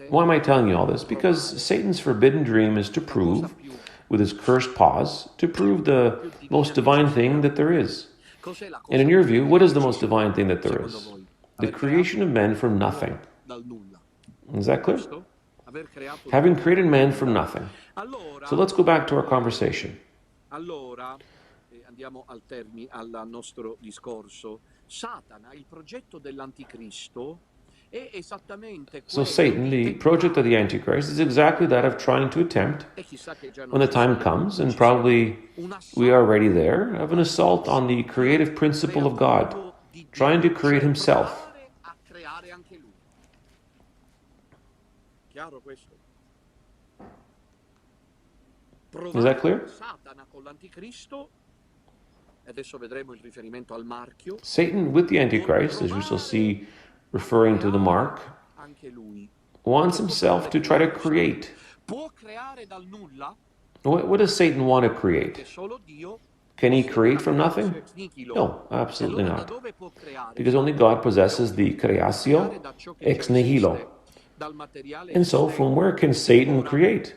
Why am I telling you all this? Because Satan's forbidden dream is to prove, with his cursed paws, to prove the most divine thing that there is. And in your view, what is the most divine thing that there is? The creation of men from nothing. Is that clear? Having created man from nothing. So let's go back to our conversation. Andiamo al nostro discorso. Satana, il progetto dell'anticristo, è esattamente So Satan, the project of the Antichrist, is exactly that of trying to attempt, when the time comes, and probably we are already there, of an assault on the creative principle of God, trying to create himself. Is that clear? Satan with the Antichrist, as we shall see referring to the mark, wants himself to try to create. What does Satan want to create? Can he create from nothing? No, absolutely not. Because only God possesses the creatio ex nihilo. And so, from where can Satan create?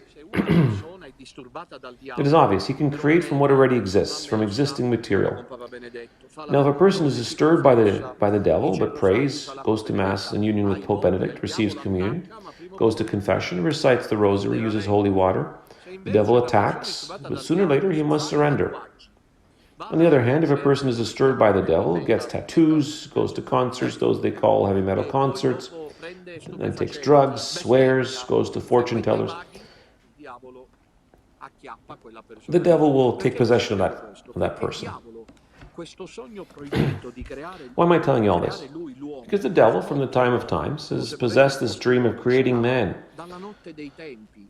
It is obvious. He can create from what already exists, from existing material. Now, if a person is disturbed by the devil, but prays, goes to Mass in union with Pope Benedict, receives communion, goes to confession, recites the rosary, uses holy water, the devil attacks, but sooner or later he must surrender. On the other hand, if a person is disturbed by the devil, gets tattoos, goes to concerts, those they call heavy metal concerts, then takes drugs, swears, goes to fortune tellers, the devil will take possession of that person. Why am I telling you all this? Because the devil, from the time of times, has possessed this dream of creating man,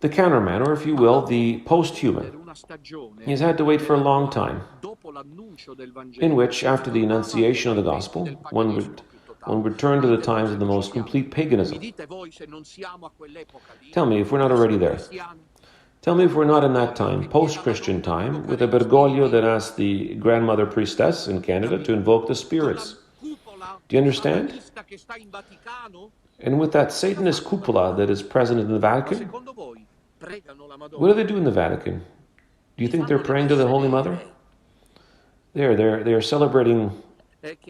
the counterman, or if you will, the post-human. He has had to wait for a long time, in which, after the Annunciation of the Gospel, one would return to the times of the most complete paganism. Tell me if we're not already there. Tell me if we're not in that time, post-Christian time, with a Bergoglio that asked the grandmother priestess in Canada to invoke the spirits. Do you understand? And with that Satanist cupola that is present in the Vatican, what do they do in the Vatican? Do you think they're praying to the Holy Mother? They are celebrating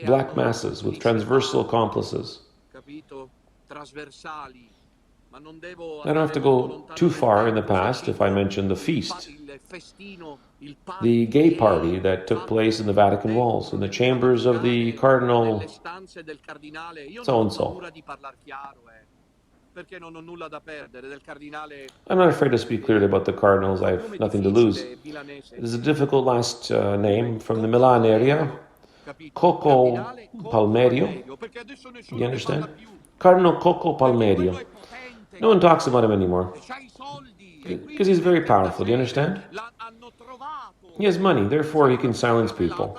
black masses with transversal accomplices. I don't have to go too far in the past if I mention the feast, the gay party that took place in the Vatican walls, in the chambers of the Cardinal so-and-so. I'm not afraid to speak clearly about the cardinals. I have nothing to lose. It is a difficult last name from the Milan area. Coco Palmerio. You understand? Cardinal Coco Palmerio. No one talks about him anymore. Because he's very powerful. Do you understand? He has money, therefore he can silence people.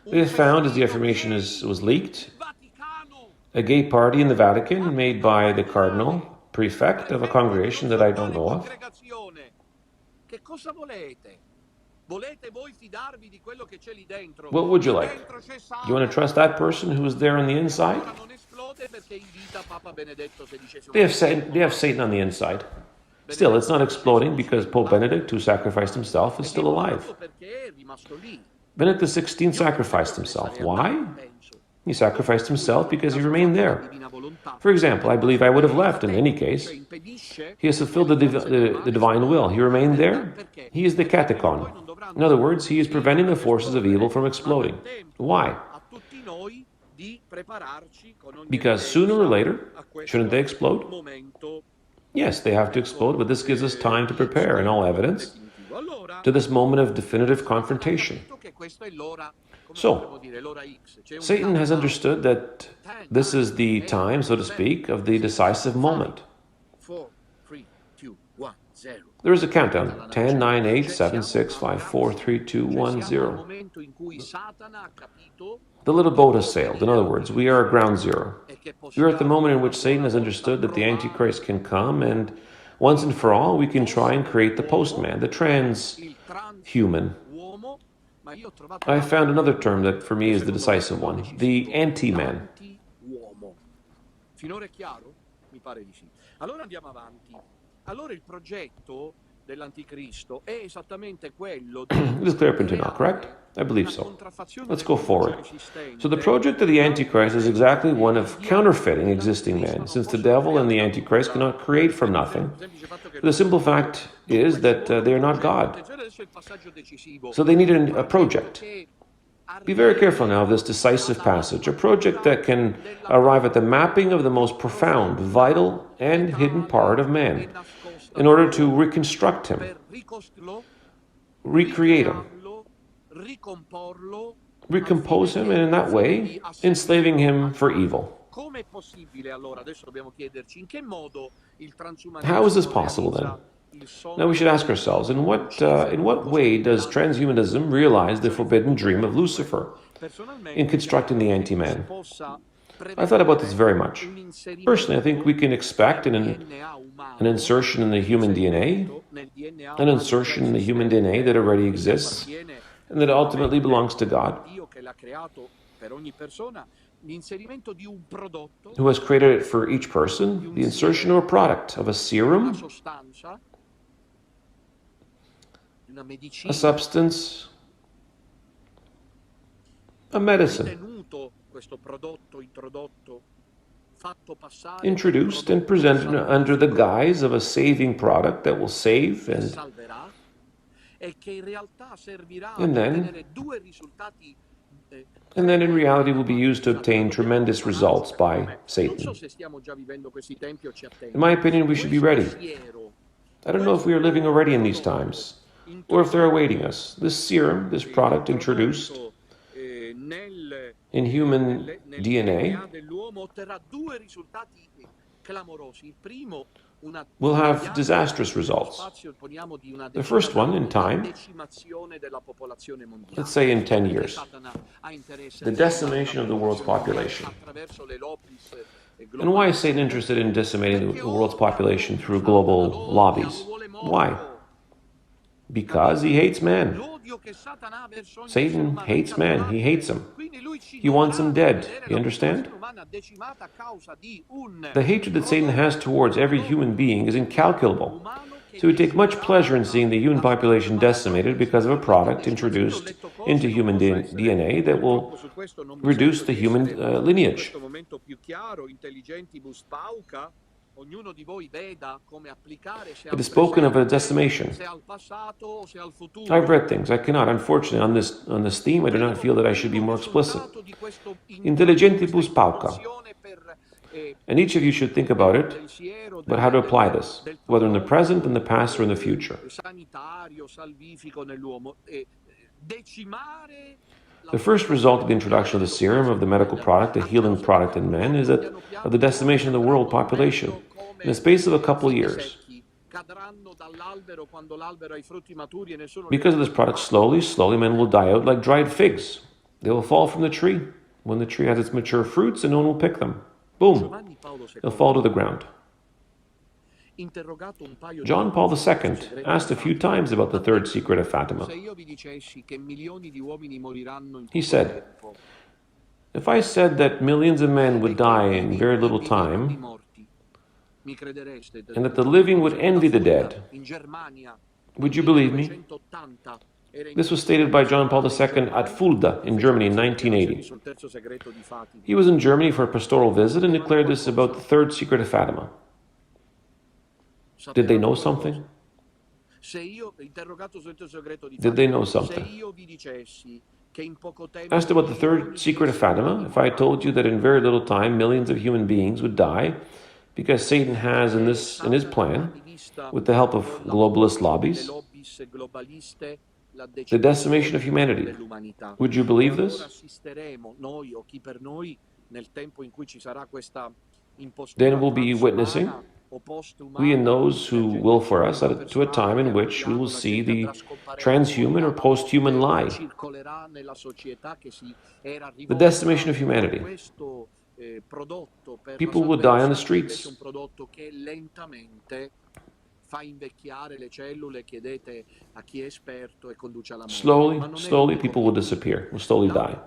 They have found, as the information was leaked, a gay party in the Vatican made by the cardinal prefect of a congregation that I don't know of. What would you like? You want to trust that person who is there on the inside? They have Satan on the inside. Still, it's not exploding because Pope Benedict, who sacrificed himself, is still alive. Benedict XVI sacrificed himself. Why? He sacrificed himself because he remained there. For example, I believe I would have left in any case. He has fulfilled the divine will. He remained there. He is the catechon. In other words, he is preventing the forces of evil from exploding. Why? Because sooner or later, shouldn't they explode? Yes, they have to explode, but this gives us time to prepare, in all evidence, to this moment of definitive confrontation. So, Satan has understood that this is the time, so to speak, of the decisive moment. There is a countdown. 10, 9, 8, 7, 6, 5, 4, 3, 2, 1, 0. The little boat has sailed. In other words, we are at ground zero. We are at the moment in which Satan has understood that the Antichrist can come, and once and for all, we can try and create the postman, the transhuman. I found another term that for me is the decisive one, the anti-man. Mi pare di sì. Allora andiamo avanti. Allora il progetto dell'anticristo è esattamente quello di It is clear up until now, correct? I believe so. Let's go forward. So the project of the Antichrist is exactly one of counterfeiting existing men, since the devil and the Antichrist cannot create from nothing. The simple fact is that they are not God. So they need a project. Be very careful now of this decisive passage, a project that can arrive at the mapping of the most profound, vital, and hidden part of man, in order to reconstruct him, recreate him, recompose him, and in that way, enslaving him for evil. How is this possible then? Now we should ask ourselves, in what way does transhumanism realize the forbidden dream of Lucifer in constructing the anti-man? I thought about this very much. Personally, I think we can expect an insertion in the human DNA, an insertion in the human DNA that already exists and that ultimately belongs to God, who has created it for each person, the insertion of a product, of a serum, a substance, a medicine, introduced and presented under the guise of a saving product that will save and then in reality will be used to obtain tremendous results by Satan. In my opinion, we should be ready. I don't know if we are living already in these times, or if they're awaiting us. This serum, this product introduced in human DNA, will have disastrous results. The first one, in time, let's say in 10 years, the decimation of the world's population. And why is Satan interested in decimating the world's population through global lobbies? Why? Because he hates man. Satan hates man. He hates him. He wants him dead. You understand? The hatred that Satan has towards every human being is incalculable. So we take much pleasure in seeing the human population decimated because of a product introduced into human DNA that will reduce the human lineage. It is spoken of a decimation. I've read things. I cannot, unfortunately, on this theme, I do not feel that I should be more explicit. Intelligentibus pauca. And each of you should think about it, but how to apply this, whether in the present, in the past, or in the future. The first result of the introduction of the serum, of the medical product, a healing product in men, is that of the decimation of the world population in the space of a couple of years. Because of this product, slowly, men will die out like dried figs. They will fall from the tree. When the tree has its mature fruits, and no one will pick them. Boom! They'll fall to the ground. John Paul II asked a few times about the third secret of Fatima. He said, if I said that millions of men would die in very little time, and that the living would envy the dead, would you believe me? This was stated by John Paul II at Fulda in Germany in 1980. He was in Germany for a pastoral visit and declared this about the third secret of Fatima. Did they know something? Did they know something? Asked about the third secret of Fatima, if I told you that in very little time millions of human beings would die because Satan has in his plan, with the help of globalist lobbies, the decimation of humanity. Would you believe this? Then we'll be witnessing, we and those who will for us, to a time in which we will see the transhuman or post-human lie, the decimation of humanity. People will die on the streets. Slowly, people will disappear, will slowly die.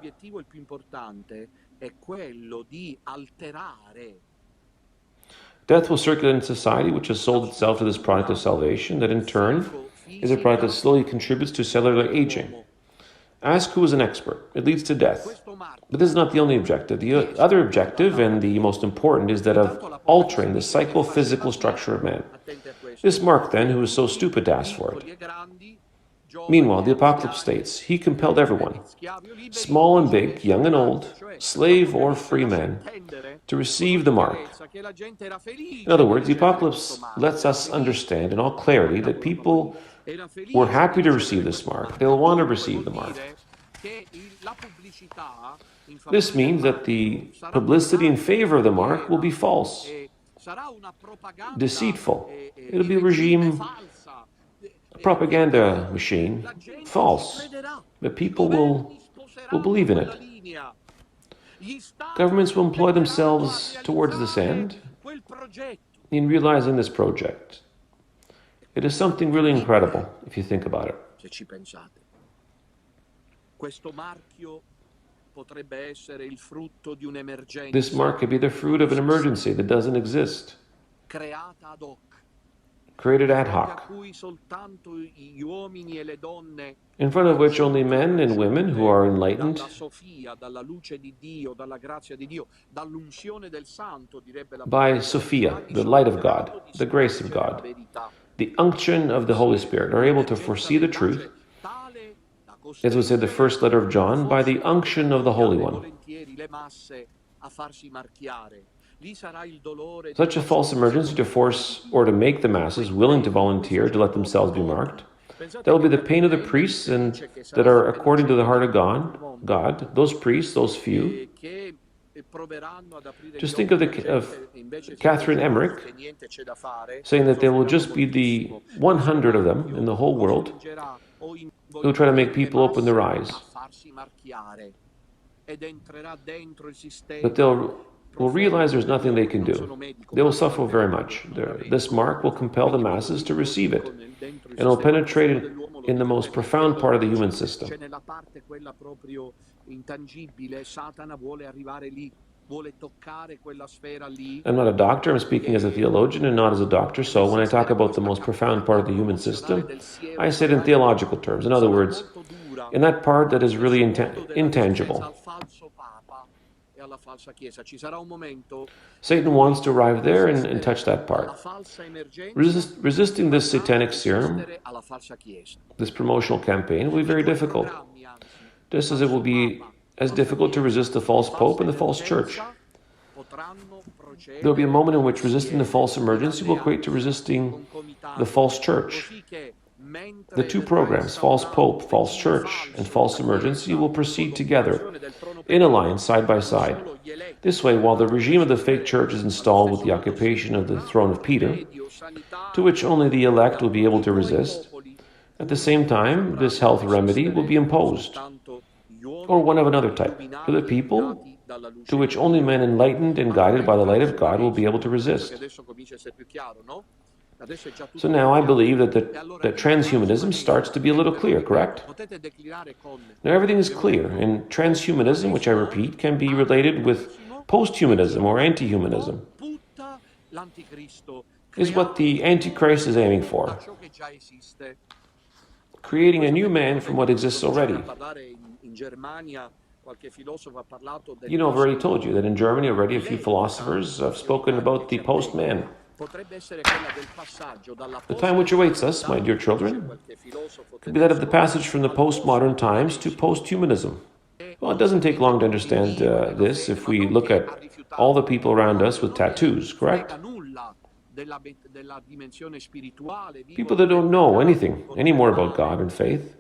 Death will circulate in society, which has sold itself to this product of salvation, that in turn is a product that slowly contributes to cellular aging. Ask who is an expert. It leads to death. But this is not the only objective. The other objective, and the most important, is that of altering the psychophysical structure of man. This Mark, then, who is so stupid to ask for it. Meanwhile, the Apocalypse states, he compelled everyone, small and big, young and old, slave or free man, to receive the mark. In other words, the Apocalypse lets us understand in all clarity that people were happy to receive this mark. They'll want to receive the mark. This means that the publicity in favor of the mark will be false, deceitful. It'll be a regime, a propaganda machine, false. But people will believe in it. Governments will employ themselves towards this end in realizing this project. It is something really incredible if you think about it. This mark could be the fruit of an emergency that doesn't exist, created ad hoc, in front of which only men and women who are enlightened by Sophia, the light of God, the grace of God, the unction of the Holy Spirit, are able to foresee the truth, as we said the first letter of John, by the unction of the Holy One. Such a false emergency to force or to make the masses willing to volunteer to let themselves be marked, that will be the pain of the priests and that are according to the heart of God, those priests, those few. Just think of Catherine Emmerich saying that there will just be the 100 of them in the whole world who try to make people open their eyes. But will realize there's nothing they can do. They will suffer very much. This mark will compel the masses to receive it, and it will penetrate it in the most profound part of the human system. I'm not a doctor, I'm speaking as a theologian and not as a doctor, so when I talk about the most profound part of the human system, I say it in theological terms. In other words, in that part that is really intangible. Satan wants to arrive there and touch that part. Resisting this satanic serum, this promotional campaign, will be very difficult, just as it will be as difficult to resist the false pope and the false church. There will be a moment in which resisting the false emergency will equate to resisting the false church. The two programs, false pope, false church, and false emergency, will proceed together in a line, side by side. This way, while the regime of the fake church is installed with the occupation of the throne of Peter, to which only the elect will be able to resist, at the same time, this health remedy will be imposed, or one of another type, for the people, to which only men enlightened and guided by the light of God will be able to resist. So now I believe that transhumanism starts to be a little clear, correct? Now everything is clear, and transhumanism, which I repeat, can be related with posthumanism or anti-humanism, is what the Antichrist is aiming for, creating a new man from what exists already. You know, I've already told you that in Germany already a few philosophers have spoken about the post-man. The time which awaits us, my dear children, could be that of the passage from the postmodern times to posthumanism. Well, it doesn't take long to understand this if we look at all the people around us with tattoos, correct? People that don't know anything anymore about God and faith.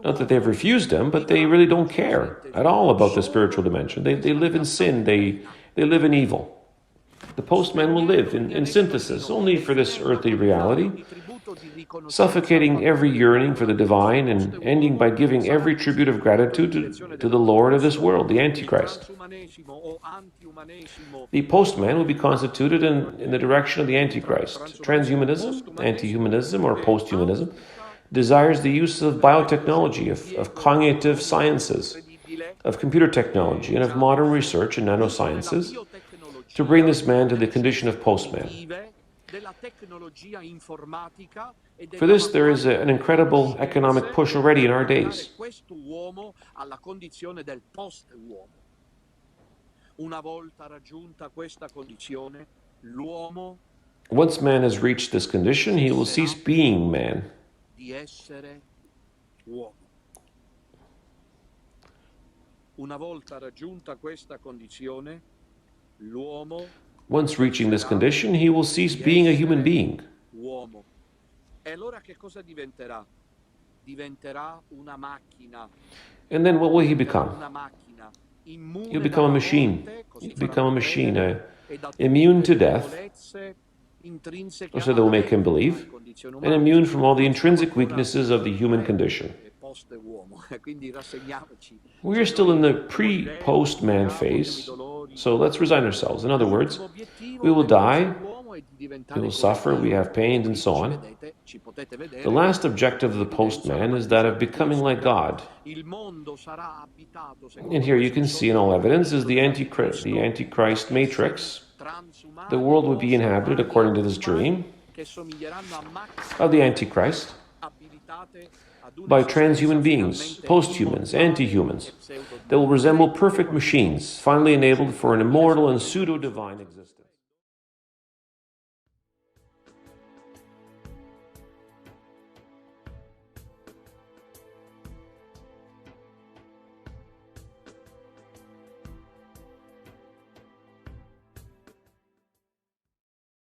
Not that they've refused Him, but they really don't care at all about the spiritual dimension. They live in sin. They live in evil. The postman will live in synthesis only for this earthly reality, suffocating every yearning for the divine and ending by giving every tribute of gratitude to the Lord of this world, the Antichrist. The postman will be constituted in the direction of the Antichrist. Transhumanism, anti-humanism, or posthumanism desires the use of biotechnology, of cognitive sciences, of computer technology, and of modern research in nanosciences, to bring this man to the condition of post-man. For this, there is an incredible economic push already in our days. Once man has reached this condition, he will cease being man. Once reaching this condition, he will cease being a human being. And then what will he become? He'll become a machine. He'll become a machine, immune to death, or so they will make him believe, and immune from all the intrinsic weaknesses of the human condition. We are still in the pre-post-man phase, so let's resign ourselves. In other words, we will die, we will suffer, we have pains, and so on. The last objective of the post-man is that of becoming like God. And here you can see in all evidence is the Antichrist matrix. The world would be inhabited, according to this dream, of the Antichrist by transhuman beings, posthumans, anti-humans, that will resemble perfect machines, finally enabled for an immortal and pseudo-divine existence.